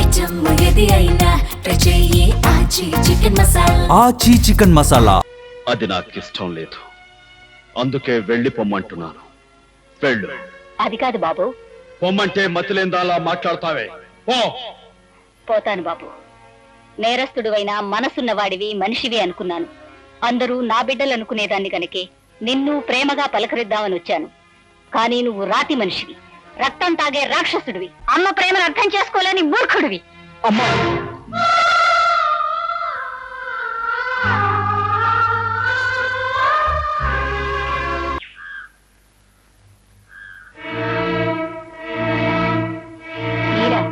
Item ఏది అయినా try చెయ్యి ఆచి చికెన్ మసాలా. ఆచి చికెన్ మసాలా. అది నాకు ఇష్టం లేదు, అందుకే వెళ్ళి పొమ్మంటున్నాను. వెళ్ళు. అది కాదు బాబు. పొమ్మంటే మతిలేందాలా మాట్లాడతావే? పోతాను బాబు. నేరస్తుడివైనా మనసున్నవాడివి, మనిషివి అనుకున్నాను. అందరూ నా బిడ్డలు అనుకునేదాన్ని కనుకే నిన్ను ప్రేమగా పలకరిద్దామని వచ్చాను. కానీ నువ్వు రాతి మనిషివి, రక్తం తాగే రాక్షసుడివి, అమ్మ ప్రేమను అర్థం చేసుకోలేని మూర్ఖుడివి. అమ్మా, మీరా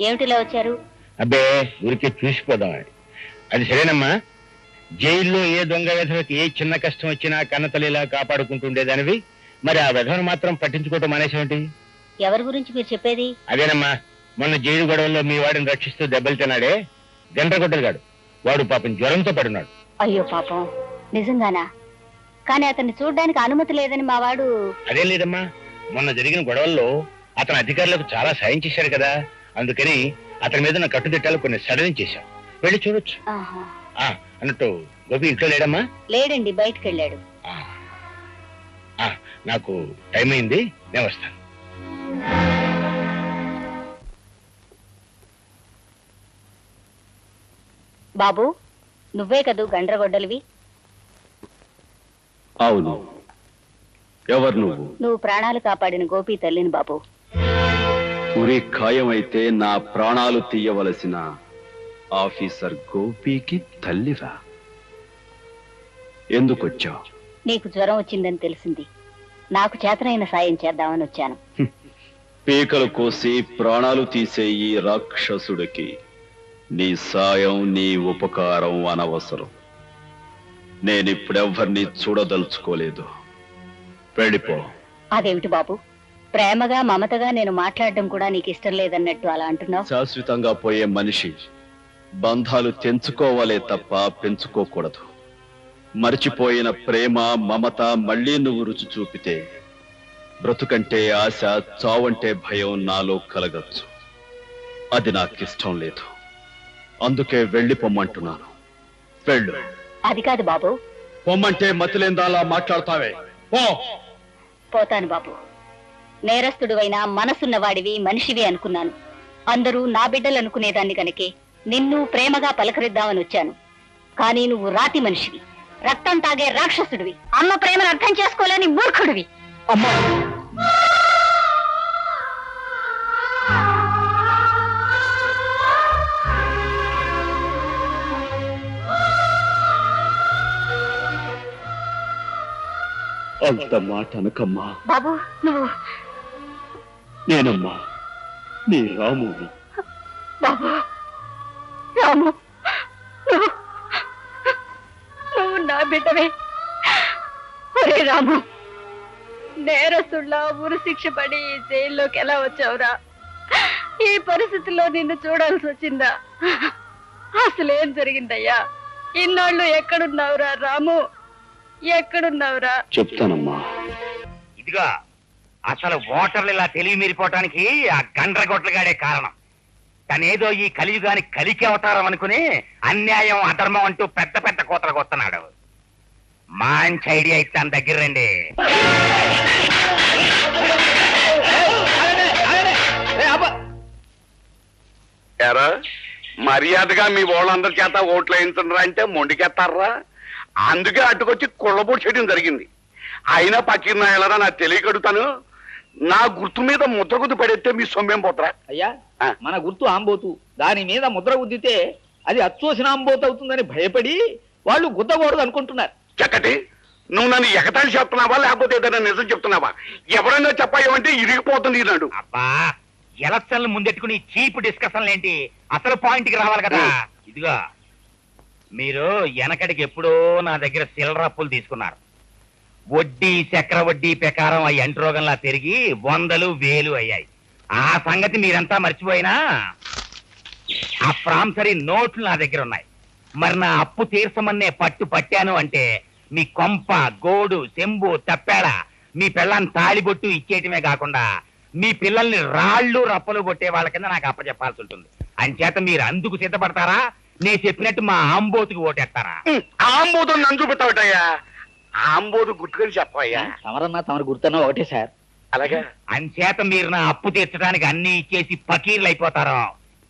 ఏమిటిలా వచ్చారు? అబ్బే, ఊరికే చూసిపోదాం. అది సరేనమ్మా. జైల్లో ఏ దొంగ విధవకి ఏ చిన్న కష్టం వచ్చినా కన్నతల్లిలా కాపాడుకుంటుండేదానివి, మరి ఆ విధవను మాత్రం పట్టించుకోవటం మానేసేమిటి? ఎవరి గురించి మీరు చెప్పేది? అదేనమ్మా, మొన్న జైలు గొడవల్లో మీ వాడిని రక్షిస్తూ దెబ్బలు తిన్నాడే గండ్రగొడ్డలుగాడు. వాడు పాపం జ్వరంతో పడున్నాడు. అయ్యో పాపం, నిజంగానా? కానీ అతన్ని చూడ్డానికి అనుమతి లేదని మా వాడు. అదేం లేదమ్మా, మొన్న జరిగిన గొడవల్లో అతను అధికారులకు చాలా సాయం చేశాడు కదా, అందుకని అతని మీద నా కట్టుదిట్టాలు కొన్ని సడలించేశాం. వెళ్ళి చూడొచ్చు. ఆహా. అన్నట్టు గోపి ఇంట్లో లేడమ్మా? లేడండి, బయటికి వెళ్ళాడు. నాకు టైం అయింది, నేను వస్తాను. బాబు, నువ్వే కదూ గండ్రగొడ్డలివి? అవును. ఎవరు నువ్వు? నువ్వు ప్రాణాలు కాపాడిన గోపి తల్లిని బాబు. ఉరి ఖాయమైతే నా ప్రాణాలు తీయవలసిన ఆఫీసర్ గోపికి తల్లిరా? ఎందుకొచ్చావు? నీకు జ్వరం వచ్చిందని తెలిసింది. నాకు చేతనైన సాయం చేద్దామని వచ్చాను. పీకలు కోసి ప్రాణాలు తీసే ఈ రాక్షసుడికి నీ సాయం, నీ ఉపకారం అనవసరం. నేనిప్పుడెవ్వరినీ చూడదలుచుకోలేదు. వెళ్ళిపో. అదేమిటి బాబు, ప్రేమగా మమతగా నేను మాట్లాడడం కూడా నీకు ఇష్టం లేదన్నట్టు అలా అంటున్నావు? శాశ్వతంగా పోయే మనిషి బంధాలు తెంచుకోవాలే తప్ప పెంచుకోకూడదు. మరిచిపోయిన ప్రేమ, మమత మళ్ళీ నువ్వు రుచి చూపితే బ్రతుకంటే ఆశ, చావంటే భయం నాలో కలగచ్చు. అది నాకిష్టం లేదు, అందుకే వెళ్ళి పొమ్మంటున్నాను. వెళ్ళు. అది కాదు బాబు. పొమ్మంటే మతిలేందాలా మాట్లాడతావే? పోతాను బాబు. నేరస్తుడివైనా మనసున్నవాడివి, మనిషివి అనుకున్నాను. అందరూ నా బిడ్డలు అనుకునేదాన్ని కనుకే నిన్ను ప్రేమగా పలకరిద్దామని వచ్చాను. కానీ నువ్వు రాతి మనిషివి, రక్తం తాగే రాక్షసుడివి, అమ్మ ప్రేమను అర్థం చేసుకోలేని మూర్ఖుడివి. అమ్మా, అంత మాట అనకమ్మా. బాబు, నువ్వు. నేనమ్మా నీ రాముని. బాబు, రాము, నువ్వు నా బిడ్డవే. ఒరే రాము, నేరస్తుల్లా ఉరి శిక్ష పడి ఈ జైల్లోకి ఎలా వచ్చావురా? ఈ పరిస్థితుల్లో నిన్ను చూడాల్సి వచ్చిందా? అసలేం జరిగిందయ్యా? ఇన్నాళ్ళు ఎక్కడున్నావురా రాము, ఎక్కడున్నావురా? చెప్తానమ్మా. ఇదిగా అసలు ఓటర్లు ఇలా తెలివి మీరిపోవటానికి ఆ గండ్రగొడ్లగాడే కారణం. తనేదో ఈ కలియుగాని కలికి అవతారం అనుకుని అన్యాయం, అధర్మం అంటూ పెద్ద పెద్ద కోతలకు వస్తున్నాడు. మంచి ఐడియా ఇస్తాను, దగ్గర రండి. మర్యాదగా మీ వాళ్ళందరి చేత ఓట్లు వేయించరా అంటే మొండికెత్తారా? అందుకే అటుకొచ్చి కుళ్ళబోటు చేయడం జరిగింది. అయినా పక్కిన ఎలా నాకు తెలియకడుతాను. నా గుర్తు మీద ముద్ర గుద్దు పడేస్తే మీ సొమ్మేం పోతారా? అయ్యా, మన గుర్తు ఆంబోతు. దాని మీద ముద్ర గుద్దితే అది అచ్చోసిన ఆంబోతు అవుతుందని భయపడి వాళ్ళు గుద్దకూడదు అనుకుంటున్నారు. చక్కటి, నువ్వు నన్ను ఎగతాళి చెప్తున్నావా లేకపోతే ఏదైనా నిజం చెప్తున్నావా? ఎవరైనా చెప్పాయంటే ఇరిగిపోతుంది నాడు. అబ్బా, ఎలక్షన్లు ముందెట్టుకుని చీప్ డిస్కషన్లు ఏంటి? అసలు పాయింట్కి రావాలి కదా. ఇదిగా మీరు వెనకటికి ఎప్పుడో నా దగ్గర చిల్లర అప్పులు తీసుకున్నారు. వడ్డీ, చక్ర వడ్డీ ప్రకారం ఆ ఎంట్రోగంలా పెరిగి 100,000, 1000 అయ్యాయి. ఆ సంగతి మీరంతా మర్చిపోయినా ఆ ప్రాంసరీ నోట్లు నా దగ్గర ఉన్నాయి. మరి నా అప్పు తీర్చమన్నే పట్టు పట్టాను అంటే మీ కొంప, గోడు, చెంబు, తప్పాడ, మీ పిల్లని తాళిబొట్టు ఇచ్చేయటమే కాకుండా మీ పిల్లల్ని రాళ్ళు, రప్పలు కొట్టే వాళ్ళ కింద నాకు అప్పచెప్పాల్సి ఉంటుంది. అంచేత మీరు అందుకు సిద్ధపడతారా నేను చెప్పినట్టు మా ఆంబోతుకి ఓటేస్తారా? ఆంబోతు నన్ను చూపెట్టావటయ్యా. ఆంబోతు గుర్తుకొని చెప్పయ్యా. తమరన్నా తమరు గుర్తున్నా ఒకటే సార్. అలాగే అంచేత మీరు నా అప్పు తీర్చడానికి అన్ని ఇచ్చేసి పకీర్లు అయిపోతారో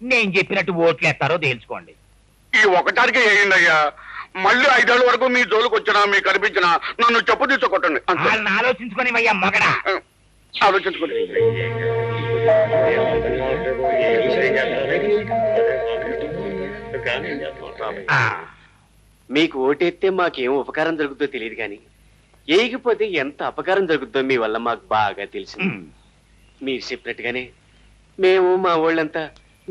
నేను చెప్పినట్టు ఓట్లేస్తారో తేల్చుకోండి. ఈ ఒకటానికి వేయండి అయ్యా. మళ్ళీ 5 ఏళ్ళ వరకు మీ జోలికి వచ్చినా మీకు కనిపించినా నన్ను చెప్పు తీసుకోకొట్టండి. వాళ్ళని ఆలోచించుకొని అయ్యా మగడా. ఆలోచించుకోండి. మీకు ఓటెత్తే మాకేం ఉపకారం జరుగుతుందో తెలియదు కానీ ఏగిపోతే ఎంత అపకారం జరుగుతుందో మీ వల్ల మాకు బాగా తెలిసింది. మీరు చెప్పినట్టుగానే మేము మా వాళ్ళంతా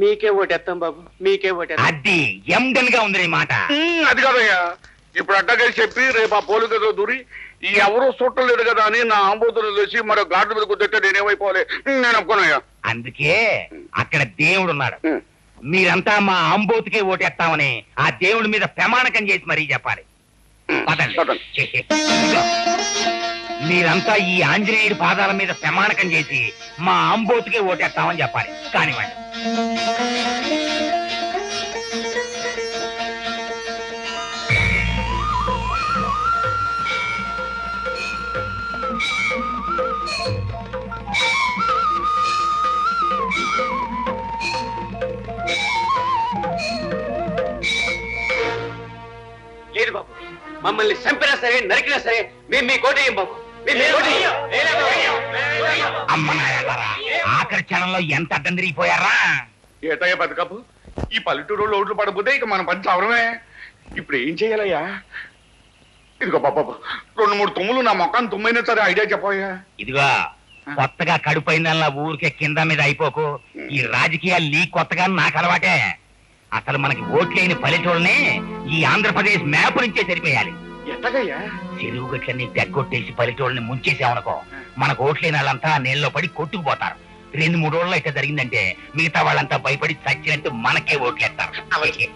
మీకే ఓటేస్తాం బాబు, మీకే ఓటేస్తాం. అది ఎండన్ గా ఉంది నీ మాట. అది కాదయ్యా. ఇప్పుడు అడ్డగా చెప్పి రేపు ఆ పోలు గదో దూరి ఎవరూ చూడలేదు కదా అని నా ఆంబోతులు తెలిసి మరో గార్డు మీద కుదిరితే నేనేమైపోవాలి. నేను ఒప్పుకోనయ్యా. అందుకే అక్కడ దేవుడు ఉన్నాడు. మీరంతా మా ఆంబోతుకే ఓటేస్తామని ఆ దేవుడి మీద ప్రమాణకం చేసి మరీ చెప్పాలి. పదండి. ఇదిగో, మీరంతా ఈ ఆంజనేయుడి పాదాల మీద ప్రమాణకం చేసి మా ఆంబోతుకే ఓటేస్తామని చెప్పాలి. కానివ్వండి. లేదు బాబు, మమ్మల్ని చంపినా సరే నరికినా సరే మేము మీ కోటేయం బాబు. అమ్మ నాయనలారా, ఆఖరి క్షణంలో ఎంత అడ్డం తిరిగిపోయారా? ఏటయ్యా బతుకపు, ఈ పల్లెటూరు లోట్లు పడబోతే ఇక మన పని చవరమే. ఇప్పుడు ఏం చెయ్యాలయ్యా? ఇదిగో బాబా 2-3 తుమ్ములు నా మొఖాన్ని తుమ్మైనా సరే ఐడియా చెప్పయ్యా. ఇదిగో కొత్తగా కడుపైందల్లా ఊరికే కింద మీద అయిపోకు. ఈ రాజకీయాలు నీ కొత్తగా నాకు అలవాటే. అసలు మనకి ఓట్లేని పల్లెటూళ్ళని ఈ ఆంధ్రప్రదేశ్ మ్యాప్ నుంచే సరిపోయాలి. ఎట్టగయ్యా? చెరువు గట్లన్నీ తెగ్గొట్టేసి పల్లెటూళ్ళని ముంచేసామనుకో, మనకు ఓట్లేని వాళ్ళంతా నీళ్ళలో పడి కొట్టుకుపోతారు. 2-3 రోజుల్లో ఇట్లా జరిగిందంటే మిగతా వాళ్ళంతా భయపడి చచ్చినట్టు మనకే ఓట్లేస్తారు. అలాగే.